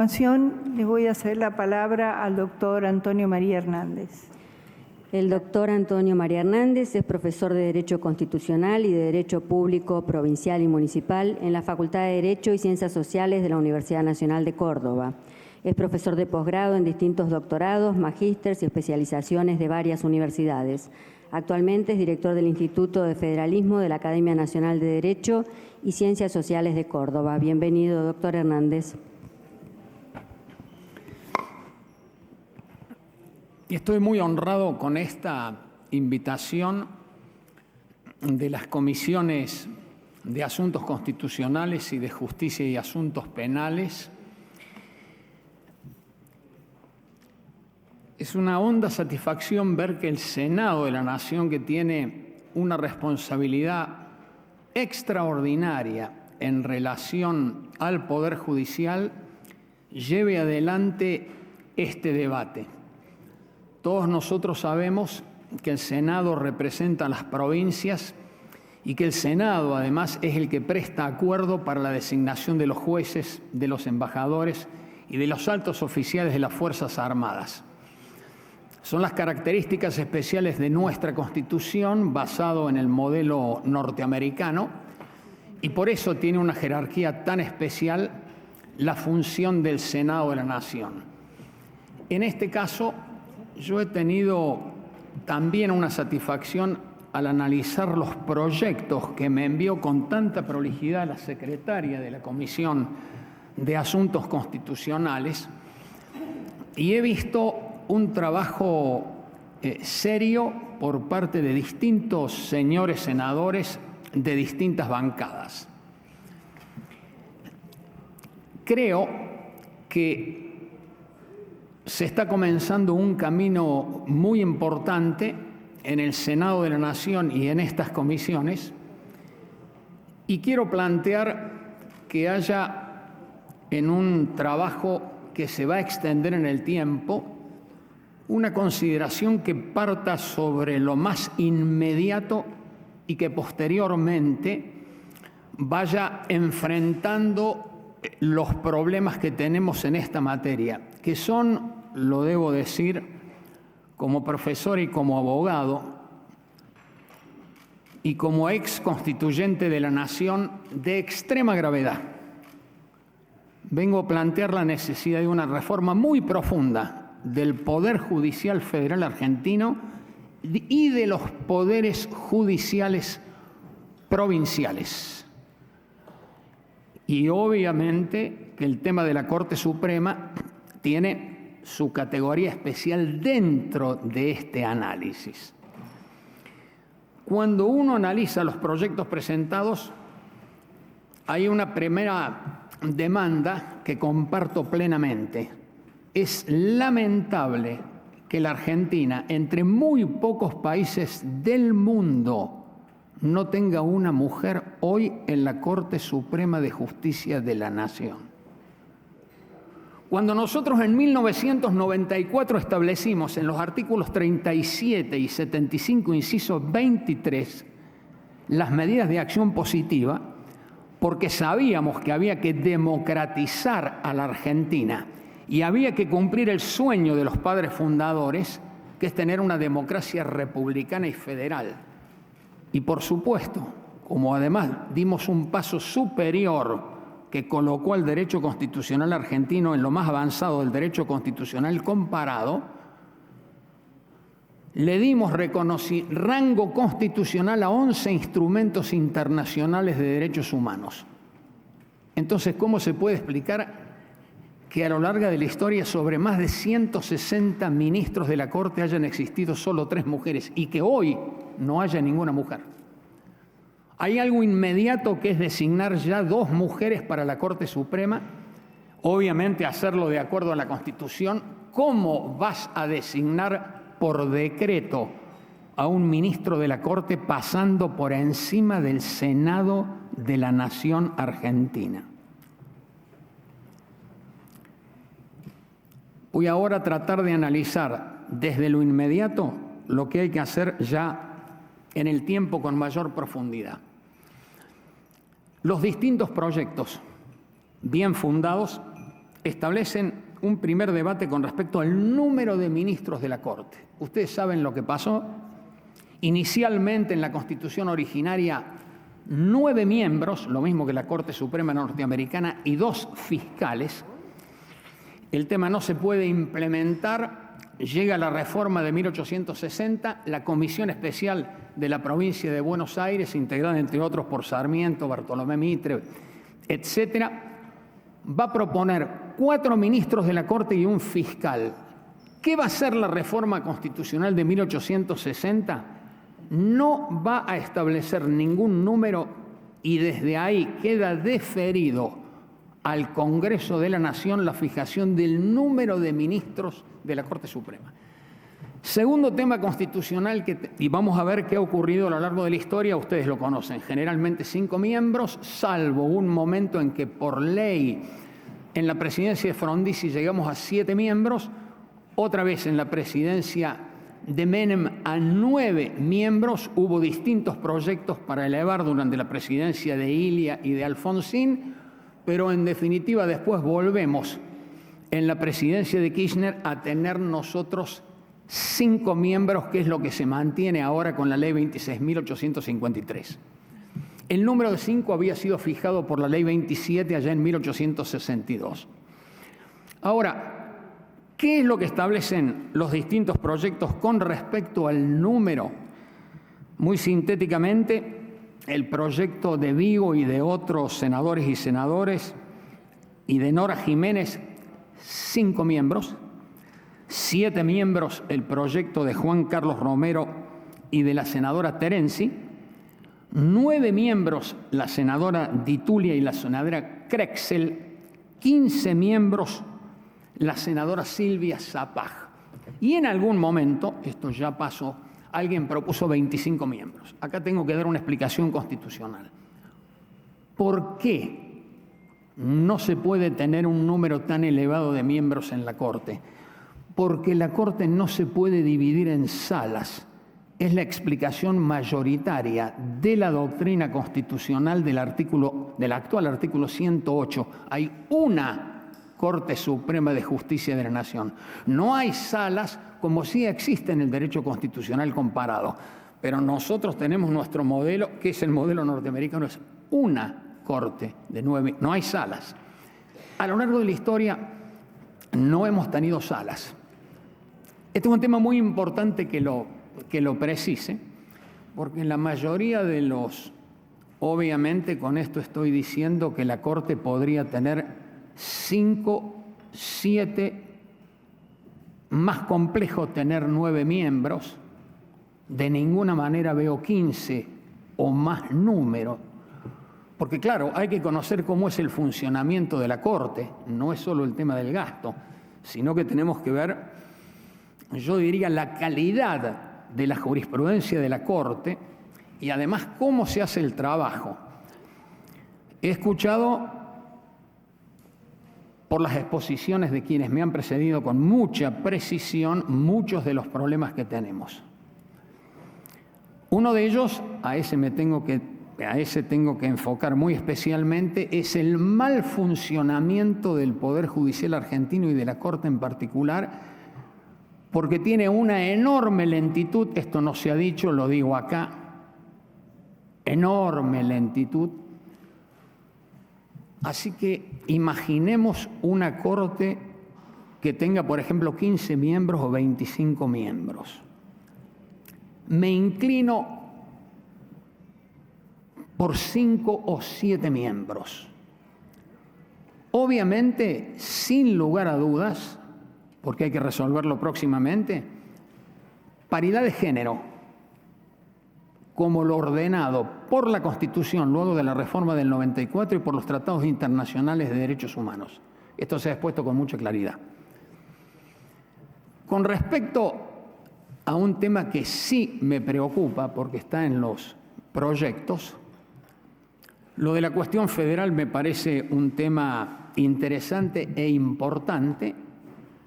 A continuación, le voy a ceder la palabra al doctor Antonio María Hernández. El doctor Antonio María Hernández es profesor de Derecho Constitucional y de Derecho Público Provincial y Municipal en la Facultad de Derecho y Ciencias Sociales de la Universidad Nacional de Córdoba. Es profesor de posgrado en distintos doctorados, magísteres y especializaciones de varias universidades. Actualmente es director del Instituto de Federalismo de la Academia Nacional de Derecho y Ciencias Sociales de Córdoba. Bienvenido, doctor Hernández. Estoy muy honrado con esta invitación de las comisiones de Asuntos Constitucionales y de Justicia y Asuntos Penales. Es una honda satisfacción ver que el Senado de la Nación, que tiene una responsabilidad extraordinaria en relación al Poder Judicial, lleve adelante este debate. Todos nosotros sabemos que el Senado representa a las provincias y que el Senado, además, es el que presta acuerdo para la designación de los jueces, de los embajadores y de los altos oficiales de las Fuerzas Armadas. Son las características especiales de nuestra Constitución, basado en el modelo norteamericano, y por eso tiene una jerarquía tan especial la función del Senado de la Nación. En este caso, yo he tenido también una satisfacción al analizar los proyectos que me envió con tanta prolijidad la secretaria de la Comisión de Asuntos Constitucionales, y he visto un trabajo serio por parte de distintos señores senadores de distintas bancadas. Creo que se está comenzando un camino muy importante en el Senado de la Nación y en estas comisiones, y quiero plantear que haya en un trabajo que se va a extender en el tiempo una consideración que parta sobre lo más inmediato y que posteriormente vaya enfrentando los problemas que tenemos en esta materia, que son, lo debo decir, como profesor y como abogado y como ex constituyente de la Nación, de extrema gravedad. Vengo a plantear la necesidad de una reforma muy profunda del Poder Judicial Federal argentino y de los poderes judiciales provinciales. Y obviamente que el tema de la Corte Suprema tiene su categoría especial dentro de este análisis. Cuando uno analiza los proyectos presentados, hay una primera demanda que comparto plenamente. Es lamentable que la Argentina, entre muy pocos países del mundo, no tenga una mujer hoy en la Corte Suprema de Justicia de la Nación. Cuando nosotros en 1994 establecimos en los artículos 37 y 75, inciso 23, las medidas de acción positiva, porque sabíamos que había que democratizar a la Argentina y había que cumplir el sueño de los padres fundadores, que es tener una democracia republicana y federal. Y por supuesto, como además dimos un paso superior que colocó al derecho constitucional argentino en lo más avanzado del derecho constitucional comparado, le dimos rango constitucional a 11 instrumentos internacionales de derechos humanos. Entonces, ¿cómo se puede explicar que a lo largo de la historia sobre más de 160 ministros de la Corte hayan existido solo 3 mujeres y que hoy no haya ninguna mujer? Hay algo inmediato que es designar ya 2 mujeres para la Corte Suprema, obviamente hacerlo de acuerdo a la Constitución. ¿Cómo vas a designar por decreto a un ministro de la Corte pasando por encima del Senado de la Nación Argentina? Voy ahora a tratar de analizar desde lo inmediato lo que hay que hacer ya en el tiempo con mayor profundidad. Los distintos proyectos bien fundados establecen un primer debate con respecto al número de ministros de la Corte. Ustedes saben lo que pasó. Inicialmente en la Constitución originaria, 9 miembros, lo mismo que la Corte Suprema norteamericana, y 2 fiscales. El tema no se puede implementar. Llega la reforma de 1860, la Comisión Especial de la Provincia de Buenos Aires, integrada entre otros por Sarmiento, Bartolomé Mitre, etcétera, va a proponer 4 ministros de la Corte y un fiscal. ¿Qué va a hacer la reforma constitucional de 1860? No va a establecer ningún número y desde ahí queda deferido al Congreso de la Nación la fijación del número de ministros de la Corte Suprema. Segundo tema constitucional, y vamos a ver qué ha ocurrido a lo largo de la historia, ustedes lo conocen, generalmente 5 miembros, salvo un momento en que por ley en la presidencia de Frondizi llegamos a 7 miembros, otra vez en la presidencia de Menem a 9 miembros, hubo distintos proyectos para elevar durante la presidencia de Ilia y de Alfonsín, pero en definitiva después volvemos en la presidencia de Kirchner a tener nosotros 5 miembros, que es lo que se mantiene ahora con la ley 26.853. El número de 5 había sido fijado por la ley 27 allá en 1862. Ahora, ¿qué es lo que establecen los distintos proyectos con respecto al número? Muy sintéticamente, el proyecto de Vigo y de otros senadores y senadores y de Nora Jiménez, 5 miembros, 7 miembros el proyecto de Juan Carlos Romero y de la senadora Terenzi, 9 miembros la senadora Di Tullia y la senadora Crexel, 15 miembros la senadora Silvia Zapag. Y en algún momento, esto ya pasó, alguien propuso 25 miembros. Acá tengo que dar una explicación constitucional. ¿Por qué no se puede tener un número tan elevado de miembros en la Corte? Porque la Corte no se puede dividir en salas. Es la explicación mayoritaria de la doctrina constitucional del actual artículo 108. Hay una Corte Suprema de Justicia de la Nación. No hay salas como sí existe en el derecho constitucional comparado. Pero nosotros tenemos nuestro modelo, que es el modelo norteamericano, es una Corte de 9, no hay salas. A lo largo de la historia no hemos tenido salas. Este es un tema muy importante que lo precise, porque la mayoría de los, obviamente con esto estoy diciendo que la Corte podría tener 5, 7, más complejo tener 9 miembros, de ninguna manera veo 15 o más número, porque claro, hay que conocer cómo es el funcionamiento de la Corte, no es solo el tema del gasto, sino que tenemos que ver, yo diría, la calidad de la jurisprudencia de la Corte y además cómo se hace el trabajo. He escuchado por las exposiciones de quienes me han precedido con mucha precisión muchos de los problemas que tenemos. Uno de ellos, a ese tengo que enfocar muy especialmente, es el mal funcionamiento del Poder Judicial argentino y de la Corte en particular, porque tiene una enorme lentitud, esto no se ha dicho, lo digo acá, enorme lentitud. Así que imaginemos una Corte que tenga, por ejemplo, 15 miembros o 25 miembros. Me inclino por 5 o 7 miembros. Obviamente, sin lugar a dudas, porque hay que resolverlo próximamente, paridad de género, como lo ordenado por la Constitución luego de la reforma del 94 y por los tratados internacionales de derechos humanos. Esto se ha expuesto con mucha claridad. Con respecto a un tema que sí me preocupa, porque está en los proyectos, lo de la cuestión federal me parece un tema interesante e importante.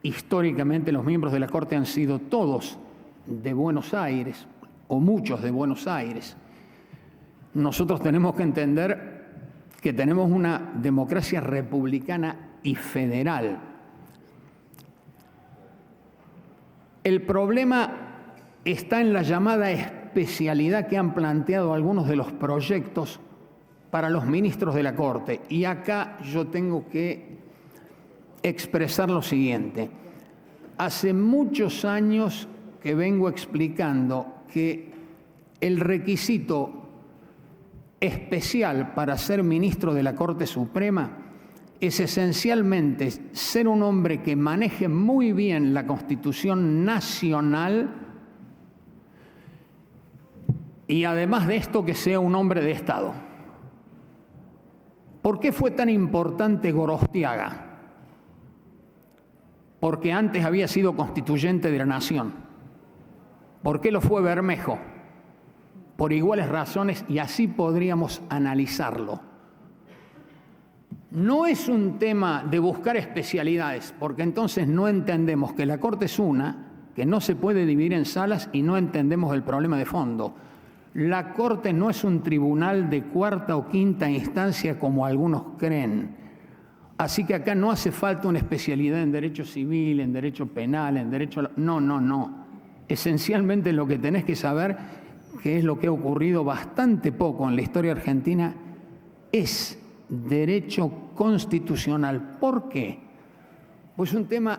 Históricamente los miembros de la Corte han sido todos de Buenos Aires, o muchos de Buenos Aires. Nosotros tenemos que entender que tenemos una democracia republicana y federal. El problema está en la llamada especialidad que han planteado algunos de los proyectos para los ministros de la Corte. Y acá yo tengo que expresar lo siguiente. Hace muchos años que vengo explicando que el requisito especial para ser ministro de la Corte Suprema es esencialmente ser un hombre que maneje muy bien la Constitución nacional y además de esto que sea un hombre de Estado. ¿Por qué fue tan importante Gorostiaga? Porque antes había sido constituyente de la Nación. ¿Por qué lo fue Bermejo? Por iguales razones, y así podríamos analizarlo. No es un tema de buscar especialidades, porque entonces no entendemos que la Corte es una, que no se puede dividir en salas y no entendemos el problema de fondo. La Corte no es un tribunal de cuarta o quinta instancia como algunos creen. Así que acá no hace falta una especialidad en derecho civil, en derecho penal, en derecho... No. Esencialmente lo que tenés que saber, que es lo que ha ocurrido bastante poco en la historia argentina, es derecho constitucional. ¿Por qué? Pues un tema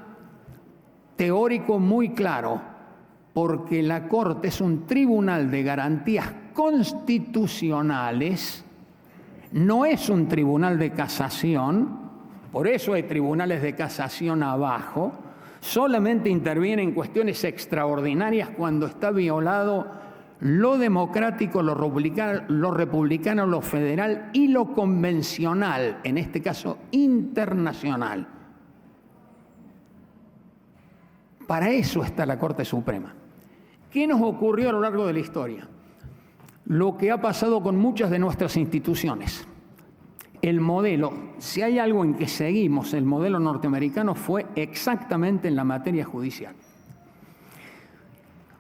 teórico muy claro, porque la Corte es un tribunal de garantías constitucionales, no es un tribunal de casación. Por eso hay tribunales de casación abajo, solamente interviene en cuestiones extraordinarias cuando está violado lo democrático, lo republicano, lo federal y lo convencional, en este caso internacional. Para eso está la Corte Suprema. ¿Qué nos ocurrió a lo largo de la historia? Lo que ha pasado con muchas de nuestras instituciones. El modelo, si hay algo en que seguimos, el modelo norteamericano fue exactamente en la materia judicial.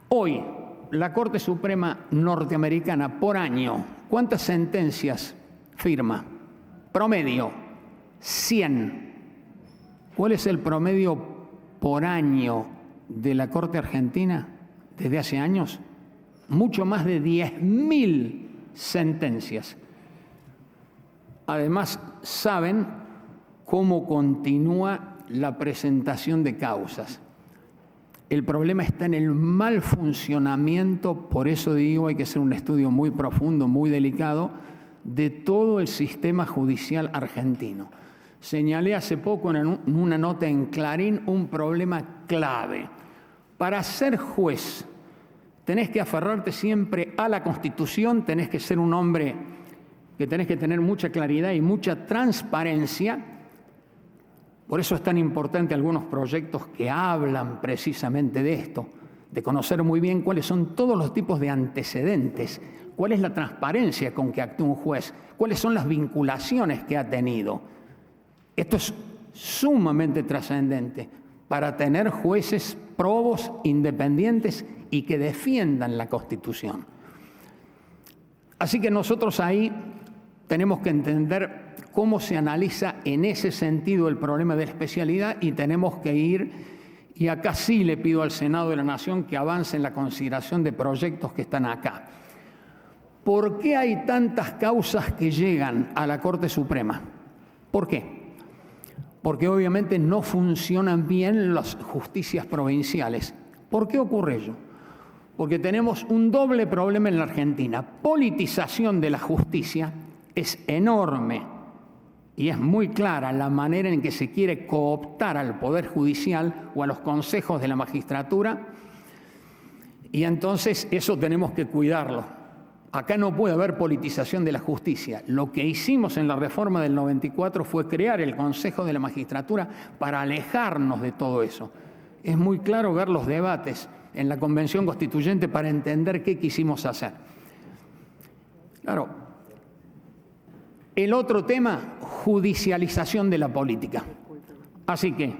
Hoy, la Corte Suprema norteamericana por año, ¿cuántas sentencias firma? Promedio, 100. ¿Cuál es el promedio por año de la Corte Argentina desde hace años? Mucho más de 10.000 sentencias. Además, saben cómo continúa la presentación de causas. El problema está en el mal funcionamiento, por eso digo, hay que hacer un estudio muy profundo, muy delicado, de todo el sistema judicial argentino. Señalé hace poco en una nota en Clarín un problema clave. Para ser juez, tenés que aferrarte siempre a la Constitución, tenés que ser un hombre que tenés que tener mucha claridad y mucha transparencia. Por eso es tan importante algunos proyectos que hablan precisamente de esto, de conocer muy bien cuáles son todos los tipos de antecedentes, cuál es la transparencia con que actúa un juez, cuáles son las vinculaciones que ha tenido. Esto es sumamente trascendente para tener jueces probos, independientes y que defiendan la Constitución. Así que nosotros ahí tenemos que entender cómo se analiza en ese sentido el problema de la especialidad y tenemos que ir, y acá sí le pido al Senado de la Nación que avance en la consideración de proyectos que están acá. ¿Por qué hay tantas causas que llegan a la Corte Suprema? ¿Por qué? Porque obviamente no funcionan bien las justicias provinciales. ¿Por qué ocurre ello? Porque tenemos un doble problema en la Argentina. Politización de la justicia es enorme y es muy clara la manera en que se quiere cooptar al Poder Judicial o a los consejos de la magistratura, y entonces eso tenemos que cuidarlo. Acá no puede haber politización de la justicia. Lo que hicimos en la reforma del 94 fue crear el Consejo de la Magistratura para alejarnos de todo eso. Es muy claro ver los debates en la Convención Constituyente para entender qué quisimos hacer. Claro. El otro tema, judicialización de la política. Así que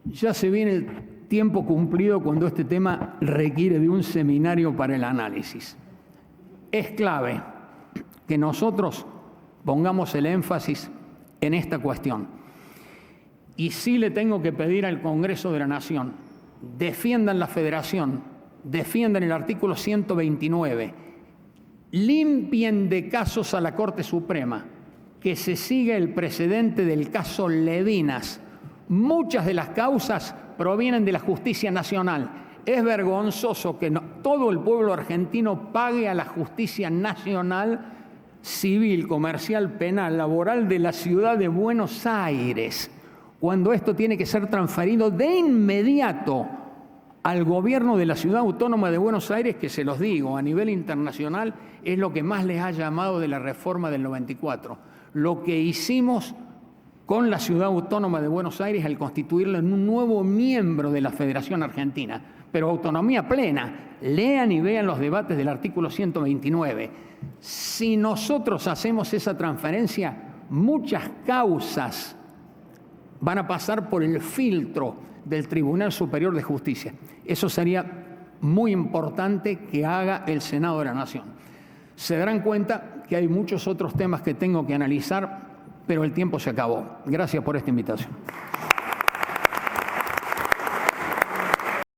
ya se viene el tiempo cumplido cuando este tema requiere de un seminario para el análisis. Es clave que nosotros pongamos el énfasis en esta cuestión. Y sí le tengo que pedir al Congreso de la Nación, defiendan la Federación, defiendan el artículo 129, limpien de casos a la Corte Suprema, que se siga el precedente del caso Levinas. Muchas de las causas provienen de la justicia nacional. Es vergonzoso que todo el pueblo argentino pague a la justicia nacional, civil, comercial, penal, laboral de la ciudad de Buenos Aires, cuando esto tiene que ser transferido de inmediato al gobierno de la Ciudad Autónoma de Buenos Aires, que se los digo, a nivel internacional es lo que más les ha llamado de la reforma del 94. Lo que hicimos con la Ciudad Autónoma de Buenos Aires al constituirlo en un nuevo miembro de la Federación Argentina, pero autonomía plena. Lean y vean los debates del artículo 129. Si nosotros hacemos esa transferencia, muchas causas van a pasar por el filtro del Tribunal Superior de Justicia. Eso sería muy importante que haga el Senado de la Nación. Se darán cuenta que hay muchos otros temas que tengo que analizar, pero el tiempo se acabó. Gracias por esta invitación.